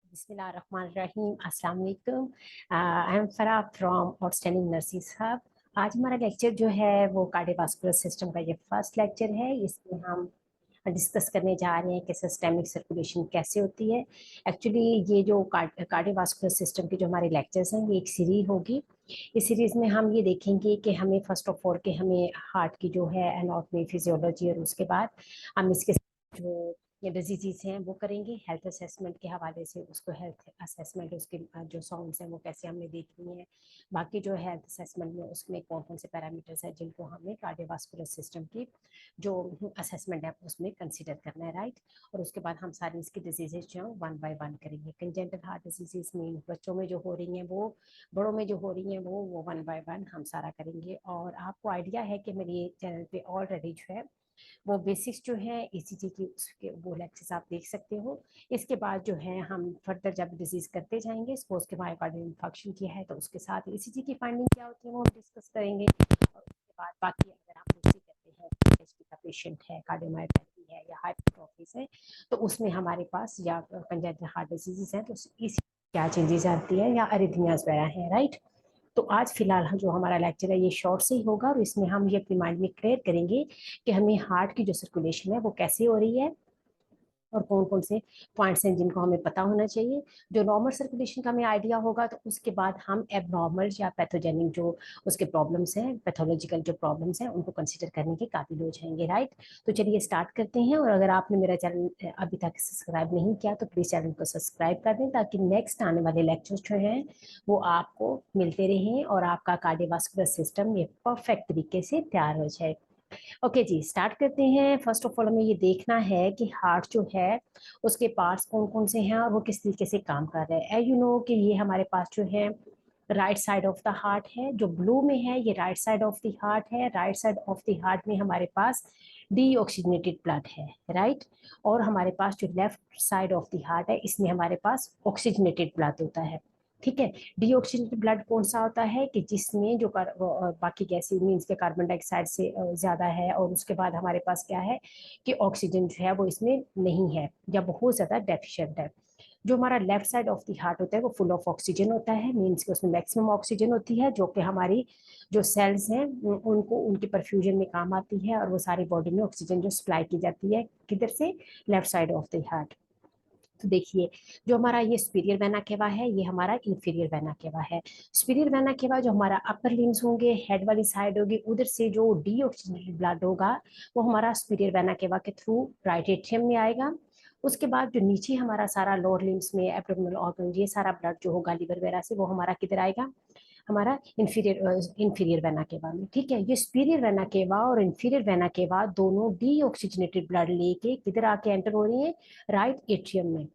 बिस्मिल्लाहिर्रहमानिर्रहीम। अस्सलाम वालेकुम। I am Farah from outstanding nurses hub. आज हमारा लेक्चर जो है वो कार्डियोवास्कुलर सिस्टम का ये फर्स्ट लेक्चर है। इसमें हम डिस्कस करने जा रहे हैं कि सिस्टेमिक सर्कुलेशन कैसे होती है। एक्चुअली ये जो कार्डियोवास्कुलर सिस्टम के जो हमारे लेक्चर्स हैं ये एक सीरीज होगी। इस सीरीज में हम ये देखेंगे कि हमें फर्स्ट ऑफ ऑल के हमें हार्ट की जो है एनाटॉमी फिजियोलॉजी, और उसके बाद हम इसके जो ये डिजीजेस हैं वो करेंगे। हेल्थ असेसमेंट के हवाले से उसको हेल्थ असेसमेंट उसके जो साउंड्स हैं वो कैसे हमने देखनी है। बाकी जो हेल्थ असेसमेंट में उसमें कौन कौन से पैरामीटर्स हैं जिनको हमें कार्डियोवास्कुलर सिस्टम की जो असेसमेंट है उसमें कंसीडर करना है, राइट। और उसके बाद हम सारी इसकी डिजीजेज जो वन बाय वन करेंगे। कंजेंटल हार्ट डिजीजेस में बच्चों में जो हो रही हैं वो, बड़ों में जो हो रही हैं वो वन बाय वन हम सारा करेंगे। और आपको आइडिया है कि मेरे चैनल पे ऑलरेडी जो है वो बेसिक्स जो है ईसीजी की उसके वो लेक्चर्स आप देख सकते हो। इसके बाद जो है हम फर्दर जब डिजीज करते जाएंगे, सपोज के मायोकार्डियल इन्फेक्शन किया है तो उसके साथ ईसीजी की फाइंडिंग क्या होती है वो हम डिस्कस करेंगे। और उसके बाद बाकी अगर हम दूसरी करते हैं PhD का पेशेंट है, कार्डियोमायोपैथी है या हाइपरट्रोफी है, तो उसमें हमारे पास या कंजेनिटल हार्ट डिजीजेस हैं तो इसी क्या चेंजेस आती है या अरिथमियाज वगैरह है, राइट। तो आज फिलहाल जो हमारा लेक्चर है ये शॉर्ट से ही होगा और इसमें हम ये अपने माइंड में क्लियर करेंगे कि हमें हार्ट की जो सर्कुलेशन है वो कैसे हो रही है और कौन कौन से पॉइंट्स हैं जिनको हमें पता होना चाहिए। जो नॉर्मल सर्कुलेशन का हमें आइडिया होगा तो उसके बाद हम एबनॉर्मल या पैथोजेनिक जो उसके प्रॉब्लम्स हैं, पैथोलॉजिकल जो प्रॉब्लम्स हैं उनको कंसीडर करने के काबिल हो जाएंगे, राइट। तो चलिए स्टार्ट करते हैं। और अगर आपने मेरा चैनल अभी तक सब्सक्राइब नहीं किया तो प्लीज चैनल को सब्सक्राइब कर दें ताकि नेक्स्ट आने वाले लेक्चर्स जो हैं वो आपको मिलते रहें और आपका कार्डियोवास्कुलर सिस्टम ये परफेक्ट तरीके से तैयार हो जाए। ओके जी, स्टार्ट करते हैं। फर्स्ट ऑफ ऑल हमें ये देखना है कि हार्ट जो है उसके पार्ट्स कौन कौन से हैं और वो किस तरीके से काम कर रहे हैं। यू नो कि ये हमारे पास जो है right side of the heart है, जो ब्लू में है ये right side of the heart है। Right side of the heart में हमारे पास डीऑक्सीजनेटेड ब्लड है, राइट। और हमारे पास जो left side of the heart है इसमें हमारे पास ऑक्सीजनेटेड ब्लड होता है, ठीक है। डीऑक्सीजनेटेड ब्लड कौन सा होता है कि जिसमें जो बाकी गैसेज मीन्स के कार्बन डाइऑक्साइड से ज्यादा है और उसके बाद हमारे पास क्या है कि ऑक्सीजन जो है वो इसमें नहीं है या बहुत ज्यादा डेफिशिएंट है। जो हमारा left side of the heart होता है वो फुल ऑफ ऑक्सीजन होता है, मीन्स कि उसमें मैक्सिमम ऑक्सीजन होती है जो कि हमारी जो सेल्स हैं उनको उनकी परफ्यूजन में काम आती है और वो सारी बॉडी में ऑक्सीजन जो सप्लाई की जाती है किधर से, left side of the heart. तो देखिए जो हमारा ये सुपीरियर वेना केवा है ये हमारा इंफीरियर वेना केवा है। सुपीरियर वेना केवा जो हमारा अपर लिम्स होंगे, हेड वाली साइड होगी, उधर से जो डीऑक्सीजनेटेड ब्लड होगा वो हमारा सुपीरियर वेना केवा के थ्रू राइट एट्रियम में आएगा। उसके बाद जो नीचे हमारा सारा लोअर लिम्स में एब्डोमिनल ऑर्गन ये सारा ब्लड जो होगा लिवर वगैरह से वो हमारा किधर आएगा, हमारा इंफीरियर वेना केवा में, ठीक है। ये सुपीरियर वेना केवा और इंफीरियर वेना केवा दोनों डीऑक्सीजनेटेड ब्लड लेके किधर आके एंटर हो रही है, राइट एट्रियम में,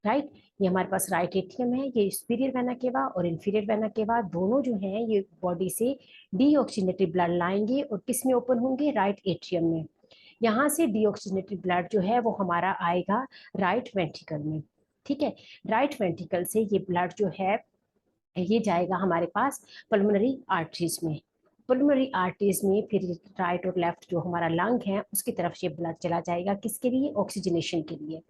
राइट। ये हमारे पास राइट एट्रियम है, ये सुपीरियर वेना केवा और इंफीरियर वेना केवा दोनों जो हैं ये बॉडी से डीऑक्सीजनेटेड ब्लड लाएंगे और किस में ओपन होंगे, राइट एट्रियम में। यहाँ से डीऑक्सीजनेटेड ब्लड जो है वो हमारा आएगा राइट वेंट्रिकल में, ठीक है। राइट वेंट्रिकल से ये ब्लड जो है ये जाएगा हमारे पास पल्मोनरी आर्टरीज में। पल्मोनरी आर्टरीज में फिर राइट और लेफ्ट जो हमारा लंग है उसकी तरफ ये ब्लड चला जाएगा, किसके लिए, ऑक्सीजनेशन के लिए,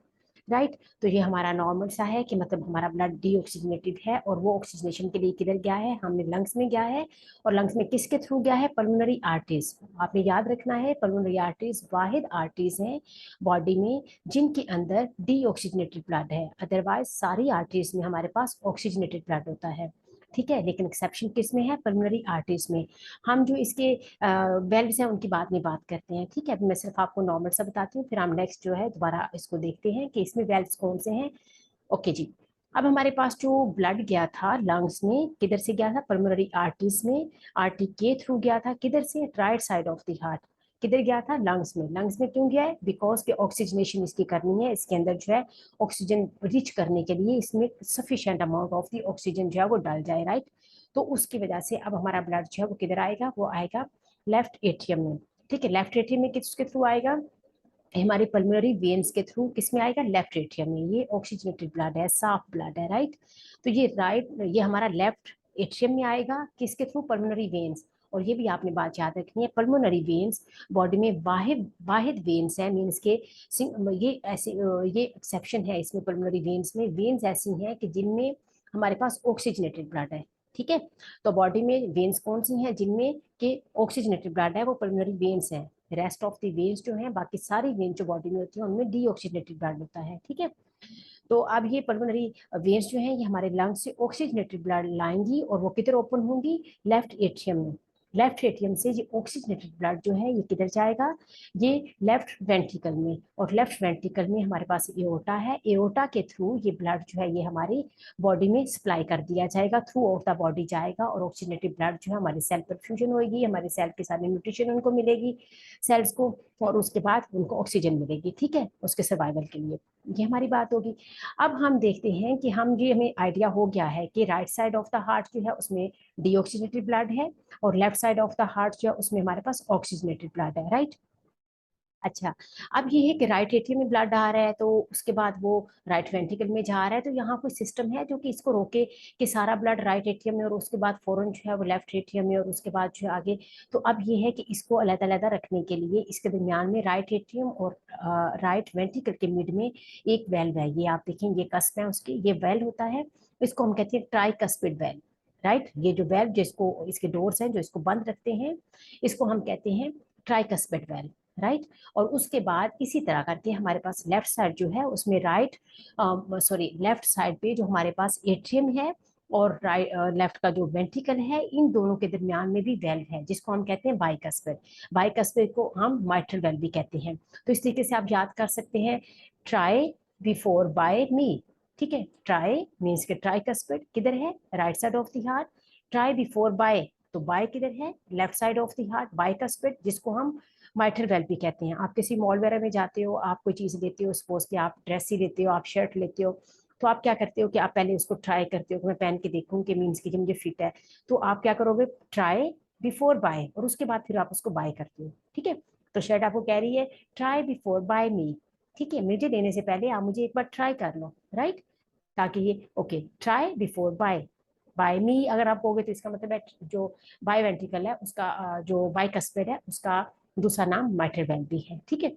राइट। तो ये हमारा नॉर्मल सा है कि मतलब हमारा ब्लड डीऑक्सीजनेटेड है और वो ऑक्सीजनेशन के लिए किधर गया है, हमने लंग्स में गया है। और लंग्स में किसके थ्रू गया है, पल्मोनरी आर्टरीज। आपने याद रखना है पल्मोनरी आर्टरीज वाहिद आर्टरीज हैं बॉडी में जिनके अंदर डीऑक्सीजनेटेड ब्लड है, अदरवाइज सारी आर्टरीज में हमारे पास ऑक्सीजनेटेड ब्लड होता है, ठीक है। लेकिन एक्सेप्शन किस में है, पल्मोनरी आर्टरीज में। हम जो इसके वेल्व्स हैं उनकी बाद में बात करते हैं, ठीक है। मैं सिर्फ आपको नॉर्मल सा बताती हूँ, फिर हम नेक्स्ट जो है दोबारा इसको देखते हैं कि इसमें वेल्व्स कौन से हैं। ओके जी, अब हमारे पास जो ब्लड गया था लंग्स में किधर से गया था, पल्मोनरी आर्टरीज में, आर्टरी के थ्रू गया था किधर से, right side of the heart. किधर गया था, लंग्स में। लंग्स में क्यों गया है, बिकॉज के ऑक्सीजनेशन इसकी करनी है, इसके अंदर जो है ऑक्सीजन रिच करने के लिए इसमें sufficient amount of the oxygen जो है वो डाल जाए, राइट। तो उसकी वजह से अब हमारा ब्लड जो है वो किधर आएगा, वो आएगा लेफ्ट एट्रियम में, ठीक है। लेफ्ट एट्रियम में किसके थ्रू आएगा, हमारे पल्मोनरी वेन्स के थ्रू, किसमें आएगा, लेफ्ट एट्रियम में। ये ऑक्सीजनेटेड ब्लड है, साफ ब्लड है, राइट। तो ये राइट, ये हमारा लेफ्ट एट्रियम में आएगा किसके थ्रू, पल्मोनरी वेन्स। और ये भी आपने बात याद रखनी है, पल्मोनरी वेन्स बॉडी में वाहिद वाहिद वेन्स है, मीन्स के ये ऐसे ये एक्सेप्शन है इसमें पल्मोनरी वेन्स में, वेन्स ऐसी हैं कि जिनमें हमारे पास ऑक्सीजनेटेड ब्लड है। ठीक है, तो बॉडी में वेन्स कौन सी हैं जिनमें के ऑक्सीजनेटेड ब्लड है, वो पल्मोनरी वेन्स हैं। रेस्ट ऑफ द वेन्स जो हैं, बाकी सारी वेन जो बॉडी में होती है उनमें डीऑक्सीजनेटेड ब्लड होता है। ठीक है, तो अब ये पल्मोनरी वेन्स जो है ये हमारे लंग से ऑक्सीजनेटेड ब्लड लाएंगी और वो किधर ओपन होंगी, लेफ्ट एट्रियम में। लेफ्ट एट्रियम से ये ऑक्सीजनेटेड ब्लड जो है ये किधर जाएगा, ये लेफ्ट वेंट्रिकल में, और लेफ्ट वेंट्रिकल में हमारे पास एओर्टा है। एओर्टा के थ्रू ये ब्लड जो है ये हमारी बॉडी में सप्लाई कर दिया जाएगा, थ्रू आउट द बॉडी जाएगा, और ऑक्सीजनेटेड ब्लड जो है हमारे सेल पर फ्यूजन होगी, हमारे सेल के सारे न्यूट्रिशन उनको मिलेगी सेल्स को, और उसके बाद उनको ऑक्सीजन मिलेगी। ठीक है, उसके सर्वाइवल के लिए ये हमारी बात होगी। अब हम देखते हैं कि हम ये हमें आइडिया हो गया है कि right side of the heart जो है उसमें डीऑक्सीजनेटेड ब्लड है, और left side of the heart जो है उसमें हमारे पास ऑक्सीजनेटेड ब्लड है, राइट। अच्छा, अब ये है कि राइट एट्रियम में ब्लड आ रहा है तो उसके बाद वो राइट वेंट्रिकल में जा रहा है, तो यहाँ कोई सिस्टम है जो कि इसको रोके कि सारा ब्लड राइट एट्रियम में और उसके बाद फौरन जो है वो लेफ्ट एट्रियम में और उसके बाद जो है आगे। तो अब ये है कि इसको अलग-अलग रखने के लिए इसके दरमियान में राइट एट्रियम और राइट वेंट्रिकल के मिड में एक वेल्व है, ये आप देखें ये कस्प है उसकी, ये वेल्व होता है, इसको हम कहते हैं ट्राइकस्पिड वेल्व, राइट। ये जो वेल्व जिसको इसके डोर्स हैं जो इसको बंद रखते हैं, इसको हम कहते हैं ट्राइकस्पिड वेल्व, राइट। और उसके बाद इसी तरह करके हमारे पास लेफ्ट साइड जो है उसमें लेफ्ट साइड पे जो हमारे पास एट्रियम है और राइट लेफ्ट का जो वेंट्रिकल है, इन दोनों के दरमियान में भी वेल्व है जिसको हम कहते हैं बाइकस्पिड। बाइकस्पिड को हम माइट्रल वेल्व भी कहते हैं। तो इस तरीके से आप याद कर सकते हैं, ट्राई बिफोर बाय मी। ठीक है, ट्राई मीन्स के ट्राइकस्पिड किधर है, right side of the heart. Tri before bi, तो बाय किधर है, left side of the heart. Bicuspid जिसको हम माइट्रल वेल्व भी कहते हैं। आप किसी मॉल वगैरह में जाते हो, आप कोई चीज लेते हो, सपोज कि आप ड्रेस ही लेते हो, आप शर्ट लेते हो, तो आप क्या करते हो कि आप पहले उसको ट्राई करते हो कि मैं पहन के देखूं कि मीन्स की मुझे फिट है, तो आप क्या करोगे, ट्राई बिफोर बाय, और उसके बाद फिर आप उसको बाय करते हो। ठीक है, तो शर्ट आपको कह रही है ट्राई बिफोर बाय मी, ठीक है, मुझे लेने से पहले आप मुझे एक बार ट्राई कर लो, राइट, ताकि ये okay, try before buy. Buy me अगर आप कहोगे तो इसका मतलब है जो बाय वेंट्रिकल है उसका जो बाइकस्पिड है उसका दूसरा नाम माइट्रल वेल्व भी है। ठीक है,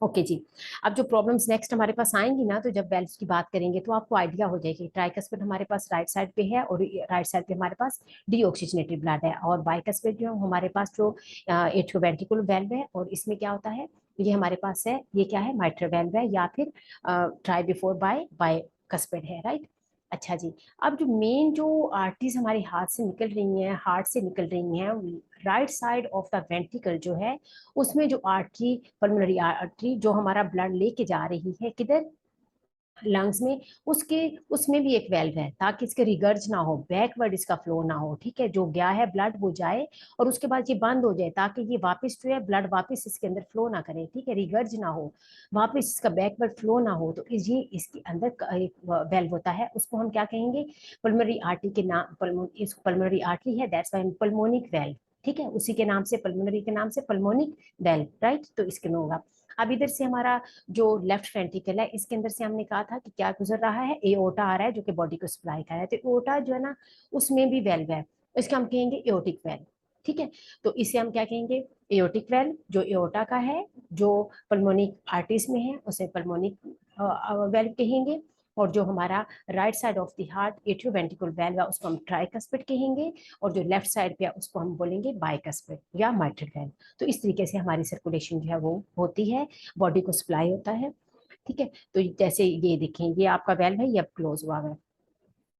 ओके जी। अब जो प्रॉब्लम्स नेक्स्ट हमारे पास आएंगी ना, तो जब वेल्व्स की बात करेंगे तो आपको आइडिया हो जाएगी, ट्राइकस्पिड हमारे पास राइट साइड पे है और राइट साइड पे हमारे पास डीऑक्सीजनेटेड ब्लड है, और बाइकस्पिड जो हमारे पास जो एट्रियोवेंट्रिकुलर वेल्व है, और इसमें क्या होता है, ये हमारे पास है, ये क्या है, माइट्रल वेल्व है या फिर ट्राई बिफोर बाय बाइकस्पिड है, राइट। अच्छा जी, अब जो मेन जो आर्टरीज हमारे हाथ से निकल रही हैं, हार्ट से निकल रही हैं, right side of the ventricle जो है उसमें जो आर्टरी, पल्मोनरी आर्टरी जो हमारा ब्लड लेके जा रही है किधर, लंग्स में, उसके उसमें भी एक वेल्व है ताकि इसके रिगर्ज ना हो, बैकवर्ड इसका फ्लो ना हो। ठीक है, जो गया है ब्लड वो जाए और उसके बाद ये बंद हो जाए ताकि ये वापस जो है ब्लड वापस इसके अंदर फ्लो ना करे, ठीक है, रिगर्ज ना हो, वापस इसका बैकवर्ड फ्लो ना हो, तो ये इसके अंदर एक वेल्व होता है, उसको हम क्या कहेंगे, पल्मोनरी आर्टरी के नाम, इस पल्मोनरी आर्टरी है, दैट्स व्हाई पल्मोनिक वेल्व। ठीक है, उसी के नाम से, पल्मोनरी के नाम से पल्मोनिक वेल्व, राइट, तो इसके में होगा। अब इधर से हमारा जो लेफ्ट वेंट्रिकल है इसके अंदर से हमने कहा था कि क्या गुजर रहा है, एओर्टा आ रहा है जो कि बॉडी को सप्लाई कर रहा है, तो एओर्टा जो है ना उसमें भी वेल्व है, इसका हम कहेंगे एओर्टिक वेल्व। ठीक है, तो इसे हम क्या कहेंगे, एओर्टिक वेल्व जो एओर्टा का है, जो पल्मोनिक आर्टरीज में है उसे पल्मोनिक वेल्व कहेंगे, और जो हमारा right side of the heart atrioventricular valve है उसको हम ट्राइकस्पिड कहेंगे, और जो लेफ्ट साइड पे है उसको हम बोलेंगे बाइकस्पिड या माइट्रल वेल्व। तो इस तरीके से हमारी सर्कुलेशन जो है वो होती है, बॉडी को सप्लाई होता है। ठीक है, तो जैसे ये देखें, ये आपका वेल्व है, ये अब क्लोज हुआ है,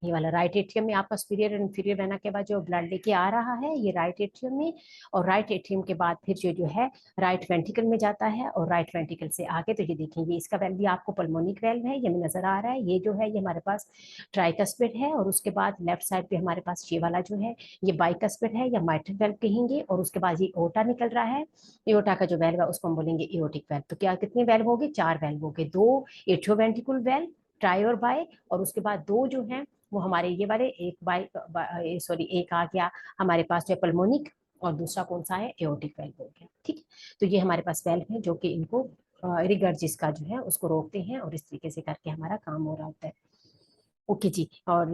ये वाला राइट एट्रियम में आपका सुपीरियर और इंफीरियर वेना के बाद जो ब्लड लेके आ रहा है ये राइट एट्रियम में, और राइट एट्रियम के बाद फिर जो है राइट वेंट्रिकल में जाता है, और राइट वेंट्रिकल से आगे तो ये देखेंगे इसका वेल्व भी आपको पल्मोनिक वेल्व है, ये में नजर आ रहा है, ये जो है ये हमारे पास ट्राइकस्पिड है, और उसके बाद लेफ्ट साइड पे हमारे पास ये वाला जो है ये बाइकस्पिड है या माइट्रल वेल्व कहेंगे, और उसके बाद ये ओटा निकल रहा है, एओर्टा का जो वेल्व है उसको हम बोलेंगे एओर्टिक वेल्व। तो क्या कितने वेल्व हो गए, 4 वेल्व हो गए, 2 एट्रियोवेंट्रिकुलर वेल्व ट्राई और बाय, और उसके बाद 2 जो है वो हमारे ये वाले, एक सॉरी एक आ गया हमारे पास जो पल्मोनिक, और दूसरा कौन सा है, एओर्टिक वेल्व हो गया। ठीक है, तो ये हमारे पास वेल्व है जो कि इनको रिगर्जिस का जो है उसको रोकते हैं, और इस तरीके से करके हमारा काम हो रहा होता है। ओके जी, और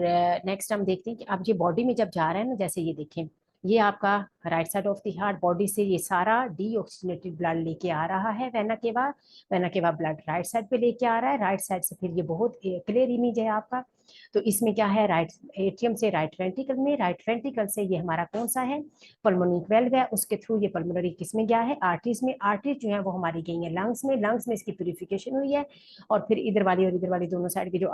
नेक्स्ट हम देखते हैं कि अब ये बॉडी में जब जा रहा है ना, जैसे ये देखें ये आपका right side of the heart, body से ये सारा डीऑक्सीजनेटेड ब्लड लेके आ रहा है vena cava blood right side पे लेके आ रहा है, राइट साइड से फिर ये बहुत क्लियर इमेज है आपका। तो इसमें क्या है, राइट एट्रियम से राइट वेंट्रिकल में, राइट वेंट्रिकल से ये हमारा कौन सा है, पल्मोनरी वेल्व है, उसके थ्रू ये पल्मोनरी किस में गया है, आर्टरीज में, आर्टरीज जो है वो हमारी गई है लंग्स में, लंग्स में इसकी प्यूरिफिकेशन हुई है, और फिर इधर वाली और इधर वाली दोनों साइड की जो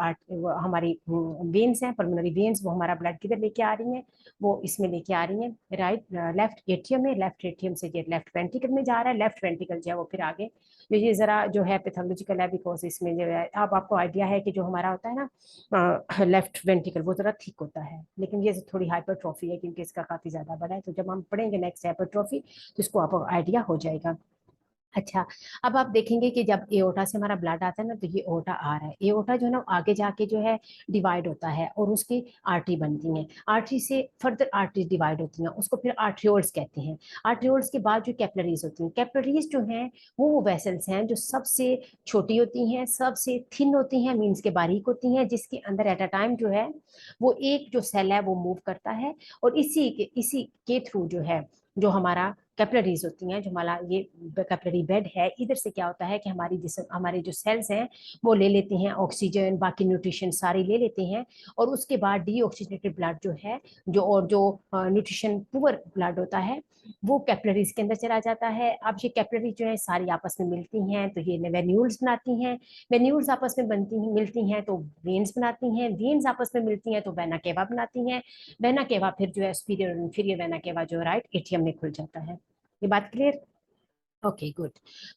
हमारी वेन्स हैं, पल्मोनरी वेन्स, वो हमारा ब्लड किधर लेके आ रही है, वो इसमें लेके आ रही है राइट लेफ्ट एट्रियम में, लेफ्ट एट्रियम से ये लेफ्ट वेंट्रिकल में जा रहा है, लेफ्ट वेंट्रिकल जो है वो फिर आगे, ये जरा जो है पैथोलॉजिकल है, बिकॉज इसमें जो है अब आपको आइडिया है कि जो हमारा होता है ना लेफ्ट वेंट्रिकल वो जरा ठीक होता है, लेकिन ये थोड़ी हाइपरट्रॉफी है क्योंकि इसका काफी ज्यादा बड़ा है, तो जब हम पढ़ेंगे नेक्स्ट हाइपरट्रॉफी तो इसको आपको आइडिया हो जाएगा। अच्छा, अब आप देखेंगे कि जब एओर्टा से हमारा ब्लड आता है ना, तो ये एओर्टा आ रहा है, एओर्टा जो है ना आगे जाके जो है डिवाइड होता है और उसकी आर्टरी बनती है, आर्टरी से फर्दर आर्टरी डिवाइड होती हैं, उसको फिर आर्ट्रियोल्स कहते हैं, आर्ट्रियोल्स के बाद जो कैपिलरीज होती हैं, कैपिलरीज जो हैं वो वेसल्स हैं जो सबसे छोटी होती हैं, सबसे थिन होती हैं, मीन्स के बारीक होती हैं, जिसके अंदर एट अ टाइम जो है वो एक जो सेल है वो मूव करता है, और इसी के थ्रू जो है जो हमारा कैपिलरीज होती हैं, जो हमारा ये कैपिलरी बेड है, इधर से क्या होता है कि हमारी जिसम हमारे जो सेल्स हैं वो ले लेते हैं ऑक्सीजन, बाकी न्यूट्रिशन सारी ले लेते हैं, और उसके बाद डीऑक्सीजनेटेड ब्लड जो है, जो न्यूट्रिशन पुअर ब्लड होता है वो कैपिलरीज के अंदर चला जाता है। अब ये कैपिलरी जो है सारी आपस में मिलती हैं तो ये वेन्यूल्स बनाती हैं, वेन्यूल्स आपस में बनती मिलती हैं तो वेन्स बनाती हैं, वेन्स आपस में मिलती हैं तो वेना केवा बनाती हैं, वेना केवा फिर जो है सुपीरियर और इंफीरियर वेना केवा जो राइट एट्रियम में खुल जाता है। ये बात क्लियर? Okay good.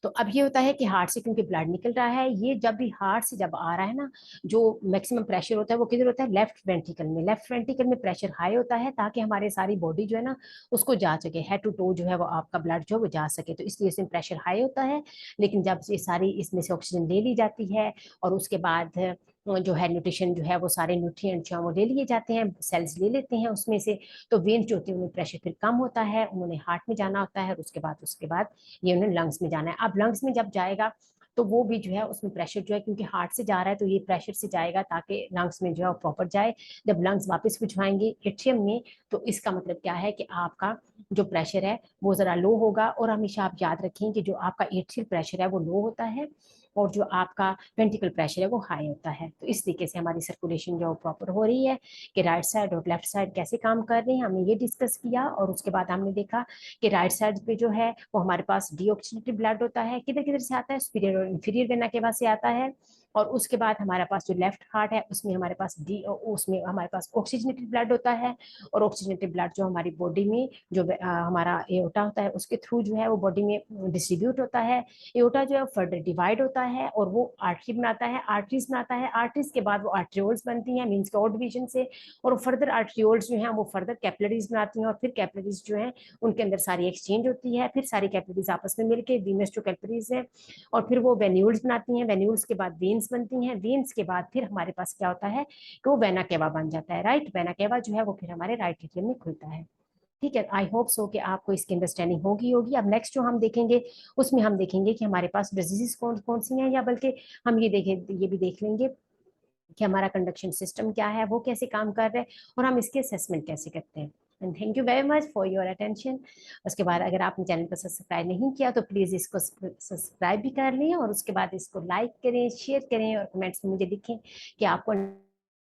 तो अब ये होता है कि हार्ट से क्योंकि ब्लड निकल रहा है, ये जब भी हार्ट से जब आ रहा है ना, जो मैक्सिमम प्रेशर होता है वो किधर होता है, लेफ्ट वेंट्रिकल में, लेफ्ट वेंट्रिकल में प्रेशर हाई होता है ताकि हमारे सारी बॉडी जो है ना उसको जा सके, हेड टू टो जो है वो आपका ब्लड जो है वो जा सके, तो इसलिए इसमें प्रेशर हाई होता है। लेकिन जब ये सारी इसमें से ऑक्सीजन ले ली जाती है और उसके बाद जो है न्यूट्रिशन जो है वो सारे न्यूट्रिएंट जो है वो ले लिए जाते हैं, सेल्स ले लेते हैं उसमें से, तो वेन्स जो होती है उन्हें प्रेशर फिर कम होता है, उन्होंने हार्ट में जाना होता है, और उसके बाद ये उन्हें लंग्स में जाना है। अब लंग्स में जब जाएगा तो वो भी जो है उसमें प्रेशर जो है क्योंकि हार्ट से जा रहा है तो ये प्रेशर से जाएगा ताकि लंग्स में जो है प्रॉपर जाए। जब लंग्स वापस भिजवाएंगे एट्रियम में तो इसका मतलब क्या है कि आपका जो प्रेशर है वो जरा लो होगा, और हमेशा आप याद रखें कि जो आपका एट्रियल प्रेशर है वो लो होता है और जो आपका वेंट्रिकल प्रेशर है वो हाई होता है। तो इस तरीके से हमारी सर्कुलेशन जो प्रॉपर हो रही है कि राइट साइड और लेफ्ट साइड कैसे काम कर रहे हैं हमने ये डिस्कस किया, और उसके बाद हमने देखा कि राइट साइड पे जो है वो हमारे पास डीऑक्सीजनेटेड ब्लड होता है, किधर किधर से आता है, सुपीरियर और इंफीरियर वेना केवा से आता है, और उसके बाद हमारे पास जो लेफ्ट हार्ट है उसमें हमारे पास ऑक्सीजनेटेड ब्लड होता है, और ऑक्सीजनेटेड ब्लड जो हमारी बॉडी में जो हमारा एओर्टा होता है उसके थ्रू जो है वो बॉडी में डिस्ट्रीब्यूट होता है, एओर्टा जो है फर्दर डिवाइड होता है और वो आर्टरी बनाता है, आर्टरीज बनाता है, आर्टरीज के बाद वो आर्ट्रियोल्स बनती हैं मीन्स ऑड डिवीजन से, और फर्दर आर्ट्रियोल्स जो हैं वो फर्दर कैपिलरीज बनाती हैं, और फिर कैपिलरीज जो हैं उनके अंदर सारी एक्सचेंज होती है, फिर सारी कैपिलरीज आपस में मिलकर वीनस जो कैपिलरीज है, और फिर वो वेन्यूल्स बनाती हैं, वेन्यूल्स के बाद वेन्स बनती हैं, वेन्स के बाद फिर हमारे पास क्या होता है कि वो वेना केवा बन जाता है, राइट वेना केवा जो है वो फिर हमारे राइट एट्रियम में खुलता है। ठीक है, आई होप सो कि आपको इसकी अंडरस्टैंडिंग होगी। अब नेक्स्ट जो हम देखेंगे उसमें हम देखेंगे कि हमारे पास डिजीजेस कौन कौन सी हैं, या बल्कि हम ये भी देख लेंगे कि हमारा कंडक्शन सिस्टम क्या है, वो कैसे काम कर रहा है, और हम इसके असेसमेंट कैसे करते हैं। And thank you very much for your attention. उसके बाद अगर आपने चैनल को सब्सक्राइब नहीं किया तो प्लीज़ इसको सब्सक्राइब भी कर लें, और उसके बाद इसको लाइक करें, शेयर करें, और कमेंट्स में मुझे लिखें कि आपको